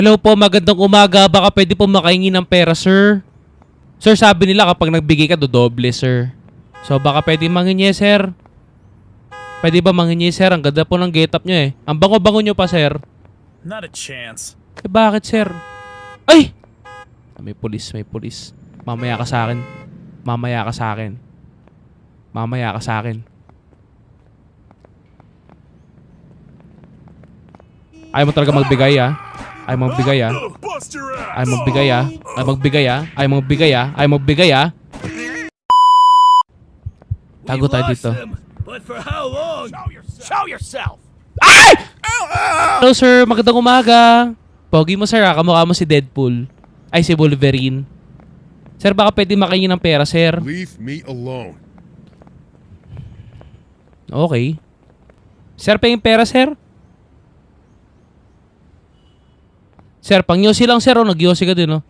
Hello po, magandang umaga. Baka pwede po makahingi ng pera, sir. Sir, sabi nila kapag nagbigay ka, dodoble, sir. So, baka pwede manghingi, sir. Pwede ba manghingi, sir? Ang ganda po ng get-up nyo eh. Ang bango-bango nyo pa, sir. Not a chance. Eh, bakit, sir? Ay! May pulis, may pulis. Mamaya ka sa akin. Mamaya ka sa akin. Mamaya ka sa akin. Ayaw mo talaga magbigay, ah. Ayaw mo magbigay, ah. Bust your ass. Ayaw mo magbigay, ah. Ayaw mo magbigay, ah. Ayaw mo magbigay, ah. Ayaw mo magbigay, ah. Tago tayo dito. But for how long? Show yourself. Ay! Hello, sir. Magandang umaga. Pogi mo, sir, ah. Kamukha mo si Deadpool. Ay, si Wolverine. Sir, baka pwede makahingi ng pera, sir. Leave me alone. Okay. Sir, pahinging pera, sir? Sir, pang yosi lang, sir. O, nag-yosi ka din, oh.